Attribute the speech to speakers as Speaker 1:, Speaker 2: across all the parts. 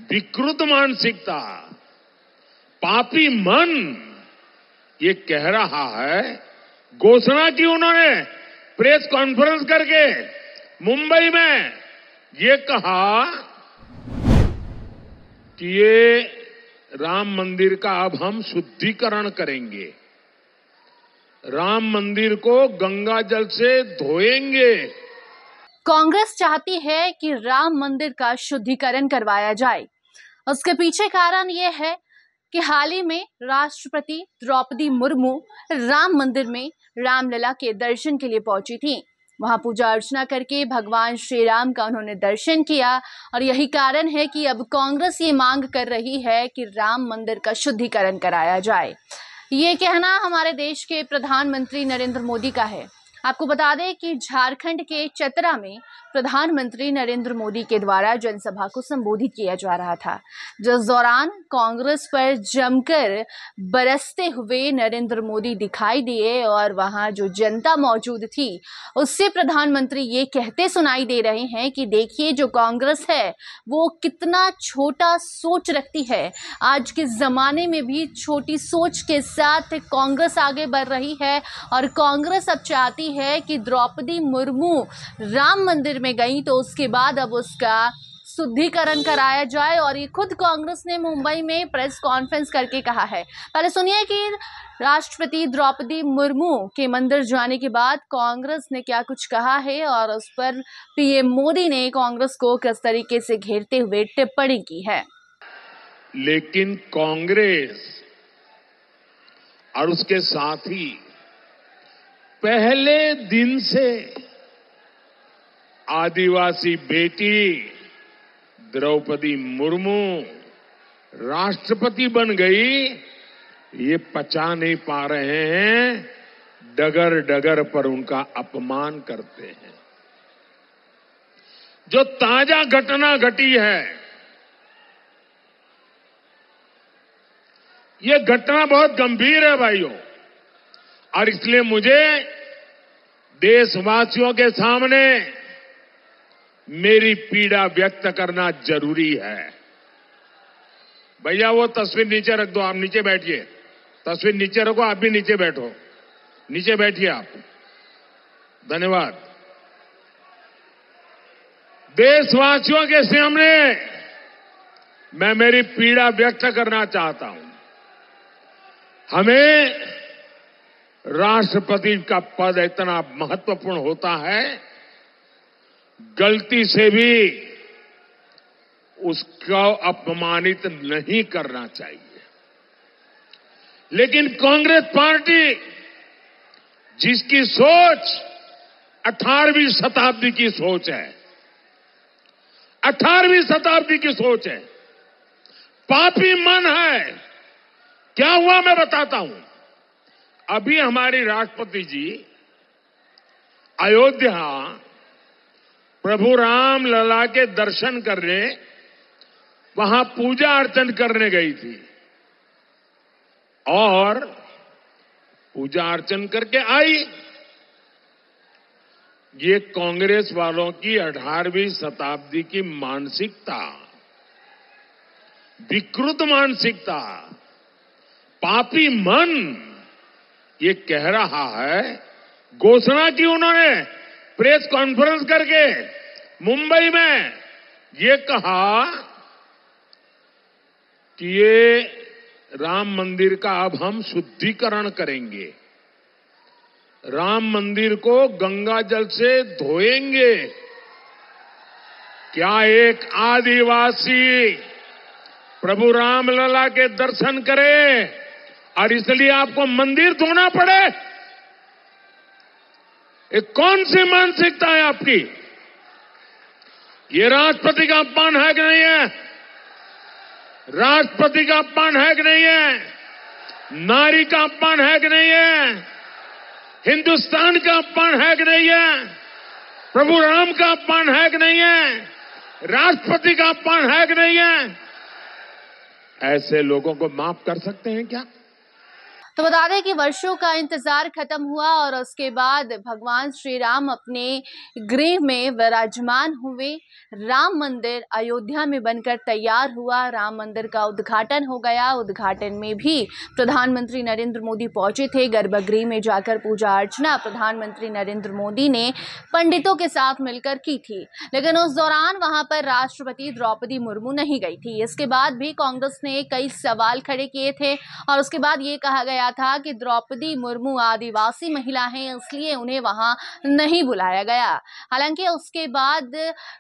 Speaker 1: विकृत मानसिकता, पापी मन ये कह रहा है। घोषणा की उन्होंने प्रेस कॉन्फ्रेंस करके मुंबई में ये कहा कि ये राम मंदिर का अब हम शुद्धिकरण करेंगे, राम मंदिर को गंगा जल से धोएंगे।
Speaker 2: कांग्रेस चाहती है कि राम मंदिर का शुद्धिकरण करवाया जाए। उसके पीछे कारण यह है कि हाल ही में राष्ट्रपति द्रौपदी मुर्मू राम मंदिर में रामलला के दर्शन के लिए पहुंची थी। वहां पूजा अर्चना करके भगवान श्री राम का उन्होंने दर्शन किया और यही कारण है कि अब कांग्रेस ये मांग कर रही है कि राम मंदिर का शुद्धिकरण कराया जाए। ये कहना हमारे देश के प्रधानमंत्री नरेंद्र मोदी का है। आपको बता दें कि झारखंड के चतरा में प्रधानमंत्री नरेंद्र मोदी के द्वारा जनसभा को संबोधित किया जा रहा था, जिस दौरान कांग्रेस पर जमकर बरसते हुए नरेंद्र मोदी दिखाई दिए और वहां जो जनता मौजूद थी उससे प्रधानमंत्री ये कहते सुनाई दे रहे हैं कि देखिए जो कांग्रेस है वो कितना छोटा सोच रखती है। आज के जमाने में भी छोटी सोच के साथ कांग्रेस आगे बढ़ रही है और कांग्रेस अब चाहती है कि द्रौपदी मुर्मू राम मंदिर में गई तो उसके बाद अब उसका शुद्धिकरण कराया जाए। और ये खुद कांग्रेस ने मुंबई में प्रेस कॉन्फ्रेंस करके कहा है। पहले सुनिए कि राष्ट्रपति द्रौपदी मुर्मू के मंदिर जाने के बाद कांग्रेस ने क्या कुछ कहा है और उस पर पीएम मोदी ने कांग्रेस को किस तरीके से घेरते हुए टिप्पणी की है।
Speaker 1: लेकिन कांग्रेस और उसके साथी पहले दिन से आदिवासी बेटी द्रौपदी मुर्मू राष्ट्रपति बन गई, ये पचा नहीं पा रहे हैं, डगर डगर पर उनका अपमान करते हैं। जो ताजा घटना घटी है, ये घटना बहुत गंभीर है भाइयों, और इसलिए मुझे देशवासियों के सामने मेरी पीड़ा व्यक्त करना जरूरी है। भैया वो तस्वीर नीचे रख दो, आप नीचे बैठिए। तस्वीर नीचे रखो, आप भी नीचे बैठो, नीचे बैठिए आप। धन्यवाद। देशवासियों के सामने मैं मेरी पीड़ा व्यक्त करना चाहता हूं। हमें राष्ट्रपति का पद इतना महत्वपूर्ण होता है, गलती से भी उसको अपमानित नहीं करना चाहिए। लेकिन कांग्रेस पार्टी जिसकी सोच 18वीं शताब्दी की सोच है, 18वीं शताब्दी की सोच है, पापी मन है। क्या हुआ मैं बताता हूं। अभी हमारी राष्ट्रपति जी अयोध्या प्रभु राम लला के दर्शन करने, वहां पूजा अर्चन करने गई थी और पूजा अर्चन करके आई। ये कांग्रेस वालों की 18वीं शताब्दी की मानसिकता, विकृत मानसिकता, पापी मन ये कह रहा है। घोषणा की उन्होंने प्रेस कॉन्फ्रेंस करके मुंबई में ये कहा कि ये राम मंदिर का अब हम शुद्धिकरण करेंगे, राम मंदिर को गंगा जल से धोएंगे। क्या एक आदिवासी प्रभु रामलला के दर्शन करे और इसलिए आपको मंदिर धोना पड़े? ये कौन सी मानसिकता है आपकी? ये राष्ट्रपति का अपमान है कि नहीं है? राष्ट्रपति का अपमान है कि नहीं है? नारी का अपमान है कि नहीं है? हिंदुस्तान का अपमान है कि नहीं है? प्रभु राम का अपमान है कि नहीं है? राष्ट्रपति का अपमान है कि नहीं है? ऐसे लोगों को माफ कर सकते हैं क्या?
Speaker 2: तो बता दें कि वर्षों का इंतजार खत्म हुआ और उसके बाद भगवान श्री राम अपने गृह में विराजमान हुए। राम मंदिर अयोध्या में बनकर तैयार हुआ। राम मंदिर का उद्घाटन हो गया। उद्घाटन में भी प्रधानमंत्री नरेंद्र मोदी पहुंचे थे। गर्भगृह में जाकर पूजा अर्चना प्रधानमंत्री नरेंद्र मोदी ने पंडितों के साथ मिलकर की थी, लेकिन उस दौरान वहां पर राष्ट्रपति द्रौपदी मुर्मू नहीं गई थी। इसके बाद भी कांग्रेस ने कई सवाल खड़े किए थे और उसके बाद ये कहा गया था कि द्रौपदी मुर्मू आदिवासी महिला हैं, इसलिए उन्हें वहां नहीं बुलाया गया। हालांकि उसके बाद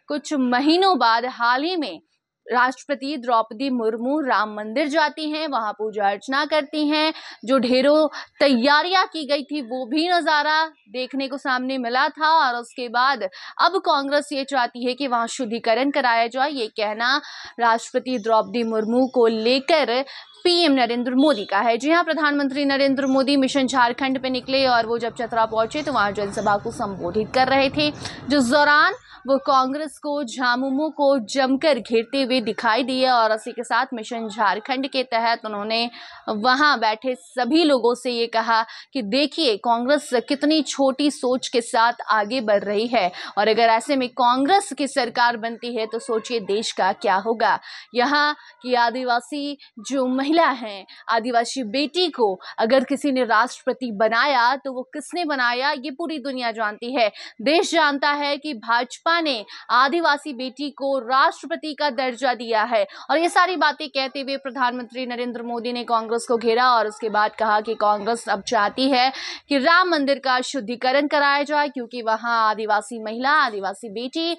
Speaker 2: कुछ महीनों बाद हाल ही में राष्ट्रपति द्रौपदी मुर्मू राम मंदिर जाती हैं, वहां पूजा अर्चना करती हैं। जो ढेरों तैयारियां की गई थी वो भी नजारा देखने को सामने मिला था और उसके बाद अब कांग्रेस ये चाहती है कि वहां शुद्धिकरण कराया जाए। ये कहना राष्ट्रपति द्रौपदी मुर्मू को लेकर पीएम नरेंद्र मोदी का है। जी हां, प्रधानमंत्री नरेंद्र मोदी मिशन झारखंड पे निकले और वो जब चतरा पहुंचे तो वहां जनसभा को संबोधित कर रहे थे, जिस दौरान वो कांग्रेस को झामुमो को जमकर घेरते हुए दिखाई दिए और इसी के साथ मिशन झारखंड के तहत उन्होंने वहां बैठे सभी लोगों से ये कहा कि देखिए कांग्रेस कितनी छोटी सोच के साथ आगे बढ़ रही है और अगर ऐसे में कांग्रेस की सरकार बनती है तो सोचिए देश का क्या होगा। यहाँ की आदिवासी जो महिला हैं, आदिवासी बेटी को अगर किसी ने राष्ट्रपति बनाया तो वो किसने बनाया ये पूरी दुनिया जानती है। देश जानता है कि भाजपा ने आदिवासी बेटी को राष्ट्रपति का दर्जा दिया है। और ये सारी बातें कहते हुए प्रधानमंत्री नरेंद्र मोदी ने कांग्रेस को घेरा और उसके बाद कहा कि कांग्रेस अब चाहती है कि राम मंदिर का शुद्धिकरण कराया जाए, क्योंकि वहां आदिवासी महिला, आदिवासी बेटी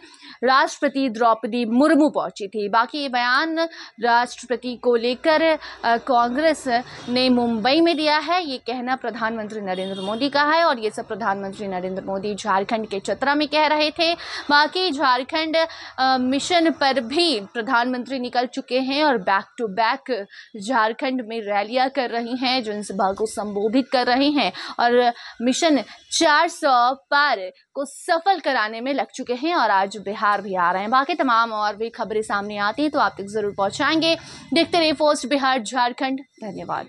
Speaker 2: राष्ट्रपति द्रौपदी मुर्मू पहुंची थी। बाकी ये बयान राष्ट्रपति को लेकर कांग्रेस ने मुंबई में दिया है। ये कहना प्रधानमंत्री नरेंद्र मोदी का है और ये सब प्रधानमंत्री नरेंद्र मोदी झारखंड के चतरा में कह रहे थे। बाकी झारखंड मिशन पर भी प्रधानमंत्री निकल चुके हैं और बैक टू बैक झारखंड में रैलियां कर रही हैं, जनसभा को संबोधित कर रही हैं और मिशन 400 पार को सफल कराने में लग चुके हैं और आज बिहार भी आ रहे हैं। बाकी तमाम और भी खबरें सामने आती हैं तो आप तक जरूर पहुंचाएंगे। देखते रहिए फर्स्ट बिहार झारखंड। धन्यवाद।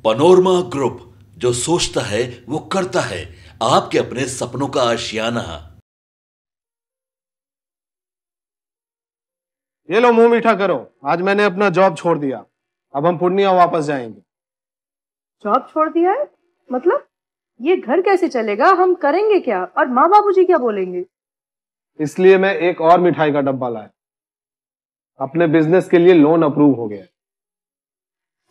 Speaker 3: पैनोरमा ग्रुप, जो सोचता है वो करता है। आपके अपने सपनों का आशियाना।
Speaker 4: ये लो मुंह मीठा करो, आज मैंने अपना जॉब छोड़ दिया, अब हम पूर्णिया वापस जाएंगे।
Speaker 5: जॉब छोड़ दिया है? मतलब ये घर कैसे चलेगा? हम करेंगे क्या और माँ बाबूजी क्या बोलेंगे?
Speaker 4: इसलिए मैं एक और मिठाई का डब्बा लाया। अपने बिजनेस के लिए लोन अप्रूव हो गया।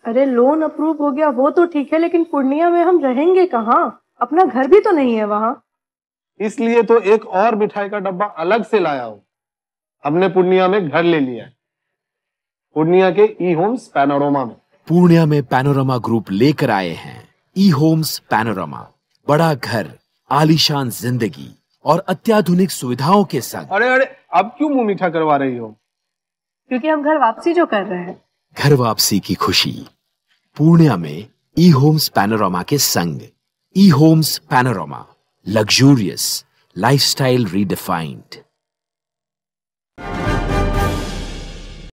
Speaker 5: अरे लोन अप्रूव हो गया वो तो ठीक है, लेकिन पूर्णिया में हम रहेंगे कहाँ? अपना घर भी तो नहीं है वहां।
Speaker 4: इसलिए तो एक और मिठाई का डब्बा अलग से लाया हूं। हमने पूर्णिया में घर ले लिया है, पूर्णिया के ई होम्स पैनोरमा में।
Speaker 6: पूर्णिया में पैनोरमा ग्रुप लेकर आए हैं ई होम्स पैनोरमा। बड़ा घर, आलीशान जिंदगी और अत्याधुनिक सुविधाओं के संग।
Speaker 4: अरे अब क्यों मुंह मीठा करवा रही हो?
Speaker 5: क्योंकि हम घर वापसी जो कर रहे हैं।
Speaker 6: घर वापसी की खुशी पूर्णिया में ई होम्स पैनोरमा के संग। E Homes Panorama, luxurious lifestyle redefined.